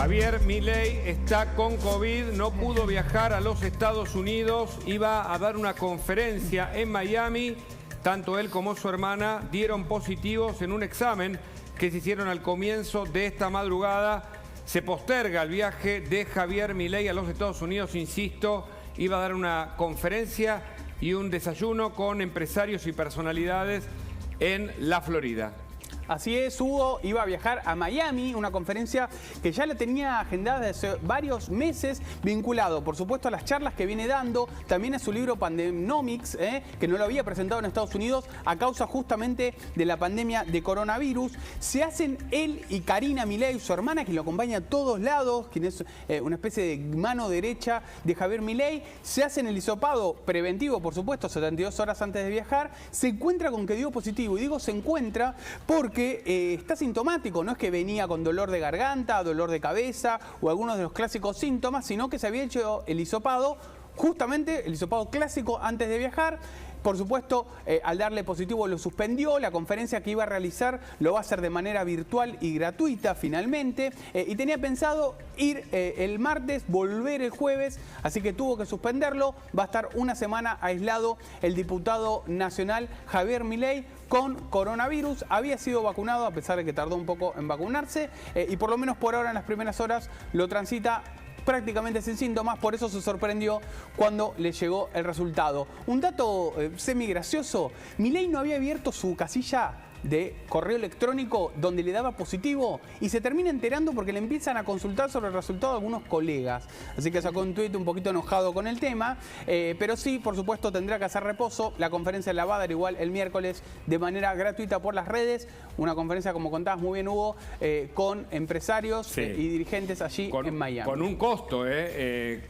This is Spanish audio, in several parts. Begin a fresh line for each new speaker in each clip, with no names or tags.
Javier Milei está con COVID, no pudo viajar a los Estados Unidos, iba a dar una conferencia en Miami. Tanto él como su hermana dieron positivos en un examen que se hicieron al comienzo de esta madrugada. Se posterga el viaje de Javier Milei a los Estados Unidos, insisto, iba a dar una conferencia y un desayuno con empresarios y personalidades en la Florida.
Así es, Hugo iba a viajar a Miami, una conferencia que ya la tenía agendada desde hace varios meses, vinculado, por supuesto, a las charlas que viene dando, también a su libro Pandemnomics, que no lo había presentado en Estados Unidos a causa justamente de la pandemia de coronavirus. Se hacen él y Karina Milei, su hermana, que lo acompaña a todos lados, quien es una especie de mano derecha de Javier Milei. Se hacen el hisopado preventivo, por supuesto, 72 horas antes de viajar. Se encuentra con que dio positivo, y digo se encuentra porque está sintomático, no es que venía con dolor de garganta, dolor de cabeza o algunos de los clásicos síntomas, sino que se había hecho el hisopado, justamente el hisopado clásico antes de viajar. Por supuesto, al darle positivo lo suspendió. La conferencia que iba a realizar lo va a hacer de manera virtual y gratuita finalmente. Y tenía pensado ir el martes, volver el jueves, así que tuvo que suspenderlo. Va a estar una semana aislado el diputado nacional Javier Milei con coronavirus. Había sido vacunado, a pesar de que tardó un poco en vacunarse, y por lo menos por ahora en las primeras horas lo transita prácticamente sin síntomas, por eso se sorprendió cuando le llegó el resultado. Un dato semi-gracioso: Milei no había abierto su casilla de correo electrónico donde le daba positivo y se termina enterando porque le empiezan a consultar sobre el resultado de algunos colegas. Así que sacó un tuit un poquito enojado con el tema, pero sí, por supuesto, tendrá que hacer reposo. La conferencia la va a dar igual el miércoles de manera gratuita por las redes. Una conferencia, como contabas muy bien, Hugo, con empresarios sí, y dirigentes allí en Miami.
Con un costo,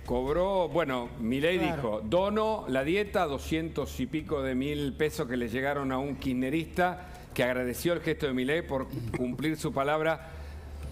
cobró, bueno, Milei dijo, dono la dieta, 200 y pico de mil pesos que le llegaron a un kirchnerista, que agradeció el gesto de Milei por cumplir su palabra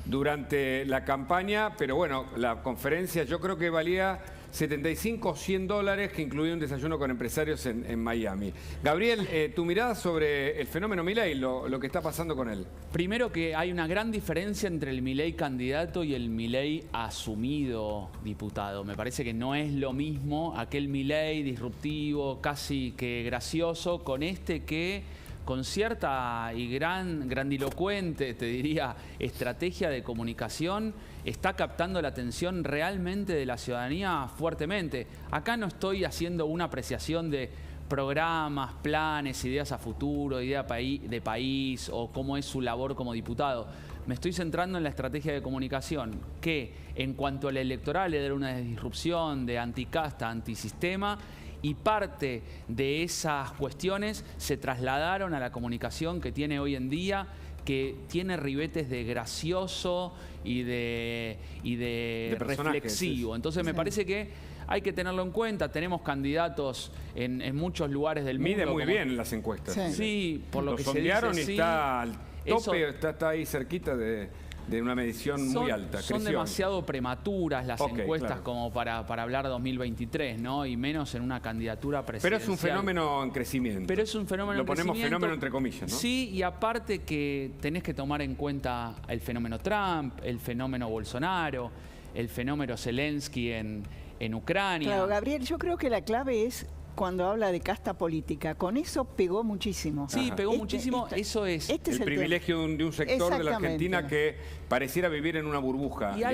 durante la campaña, pero bueno, la conferencia yo creo que valía 75 o 100 dólares, que incluía un desayuno con empresarios en Miami. Gabriel, tu mirada sobre el fenómeno Milei, lo que está pasando con él.
Primero, que hay una gran diferencia entre el Milei candidato y el Milei asumido diputado. Me parece que no es lo mismo aquel Milei disruptivo, casi que gracioso, con este que con cierta y grandilocuente, te diría, estrategia de comunicación, está captando la atención realmente de la ciudadanía fuertemente. Acá no estoy haciendo una apreciación de programas, planes, ideas a futuro, idea de país o cómo es su labor como diputado. Me estoy centrando en la estrategia de comunicación, que en cuanto al electoral le da una disrupción de anticasta, antisistema, y parte de esas cuestiones se trasladaron a la comunicación que tiene hoy en día, que tiene ribetes de gracioso y de reflexivo. Entonces me parece que hay que tenerlo en cuenta. Tenemos candidatos en muchos lugares del mundo.
Mide muy bien las encuestas.
Sí, por lo que se
sondearon
dice,
y está al tope, está ahí cerquita de una medición muy alta.
Son demasiado prematuras las encuestas,
claro,
como para hablar 2023, ¿no? Y menos en una candidatura presidencial.
Pero es un fenómeno en crecimiento.
Pero es un fenómeno en crecimiento. Lo ponemos fenómeno entre comillas, ¿no? Sí, y aparte que tenés que tomar en cuenta el fenómeno Trump, el fenómeno Bolsonaro, el fenómeno Zelensky en Ucrania.
Claro, Gabriel, yo creo que la clave es cuando habla de casta política. Con eso pegó muchísimo.
Sí, pegó muchísimo. Eso es
el privilegio de un sector de la Argentina que pareciera vivir en una burbuja.
Y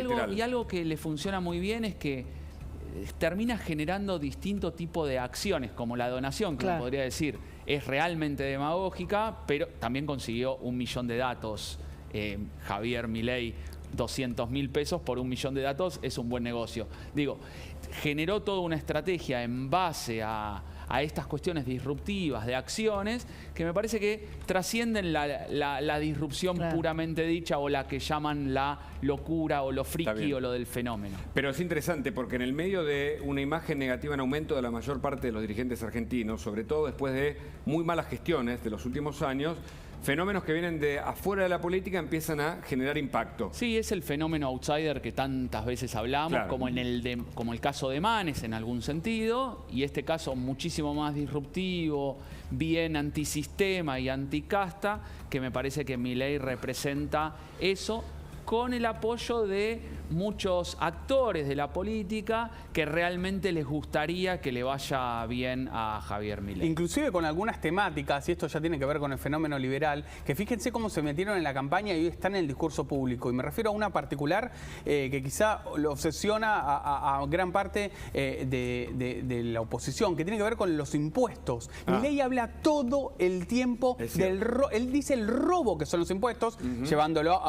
algo que le funciona muy bien es que termina generando distinto tipo de acciones, como la donación, que uno podría decir es realmente demagógica, pero también consiguió 1 millón de datos. Javier Milei, 200.000 pesos por 1 millón de datos es un buen negocio. Digo, generó toda una estrategia en base a estas cuestiones disruptivas de acciones que me parece que trascienden la disrupción puramente dicha, o la que llaman la locura o lo friki o lo del fenómeno.
Pero es interesante porque en el medio de una imagen negativa en aumento de la mayor parte de los dirigentes argentinos, sobre todo después de muy malas gestiones de los últimos años, fenómenos que vienen de afuera de la política empiezan a generar impacto.
Sí, es el fenómeno outsider que tantas veces hablamos, como el caso de Manes en algún sentido, y este caso muchísimo más disruptivo, bien antisistema y anticasta, que me parece que Milei representa eso, con el apoyo de muchos actores de la política que realmente les gustaría que le vaya bien a Javier Milei.
Inclusive con algunas temáticas, y esto ya tiene que ver con el fenómeno liberal, que fíjense cómo se metieron en la campaña y hoy están en el discurso público. Y me refiero a una particular que quizá lo obsesiona a gran parte de la oposición, que tiene que ver con los impuestos. Milei habla todo el tiempo él dice el robo que son los impuestos, llevándolo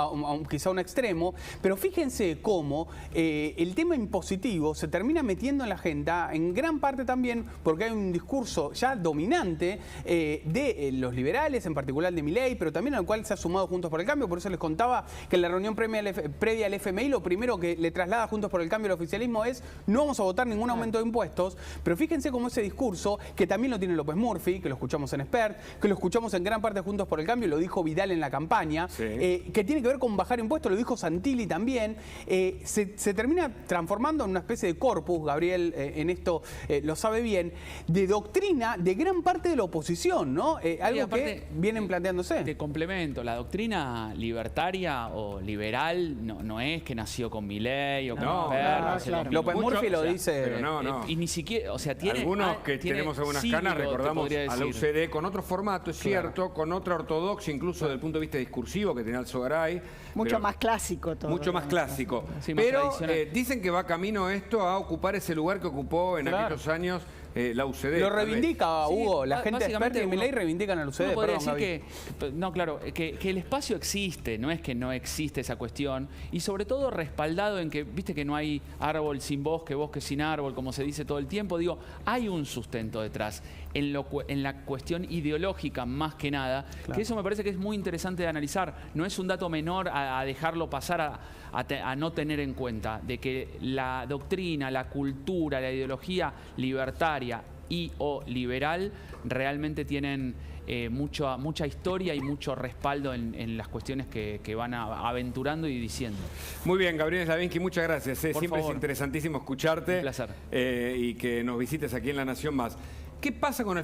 quizá a un extremo, pero fíjense cómo el tema impositivo se termina metiendo en la agenda, en gran parte también porque hay un discurso ya dominante de los liberales, en particular de Milei, pero también al cual se ha sumado Juntos por el Cambio. Por eso les contaba que en la reunión previa al FMI, lo primero que le traslada Juntos por el Cambio al oficialismo es: no vamos a votar ningún aumento de impuestos. Pero fíjense cómo ese discurso, que también lo tiene López Murphy, que lo escuchamos en Expert, que lo escuchamos en gran parte de Juntos por el Cambio, lo dijo Vidal en la campaña, que tiene que ver con bajar impuestos, lo dijo Santilli también, se termina transformando en una especie de corpus, Gabriel en esto lo sabe bien, de doctrina de gran parte de la oposición, ¿no? Algo que vienen planteándose.
De complemento, la doctrina libertaria o liberal no es que nació con Milei o con
claro.
López Murphy lo dice.
Pero no.
Y ni siquiera, o sea, tiene...
Algunos que tenemos algunas canas recordamos a la UCD con otro formato, es cierto, con otra ortodoxia, incluso desde el punto de vista discursivo que tenía Alzogaray.
Mucho más clásico todo.
Mucho más clásico.
Sí, más
pero
tradicional.
dicen que va camino esto a ocupar ese lugar que ocupó en aquellos años la UCD.
Lo reivindica, Hugo.
Sí,
la gente experta y Milei reivindican a la UCD.
Uno podría decir que el espacio existe, no es que no existe esa cuestión, y sobre todo respaldado en que, viste que no hay árbol sin bosque, bosque sin árbol, como se dice todo el tiempo. Digo, hay un sustento detrás, en la cuestión ideológica más que nada, que eso me parece que es muy interesante de analizar. No es un dato menor a dejarlo pasar, a no tener en cuenta, de que la doctrina, la cultura, la ideología libertaria y o liberal realmente tienen mucha historia y mucho respaldo en las cuestiones que van aventurando y diciendo.
Muy bien, Gabriel Slavinsky, muchas gracias. Siempre
favor.
es interesantísimo escucharte.
Un placer.
Y que nos visites aquí en La Nación Más. ¿Qué pasa con el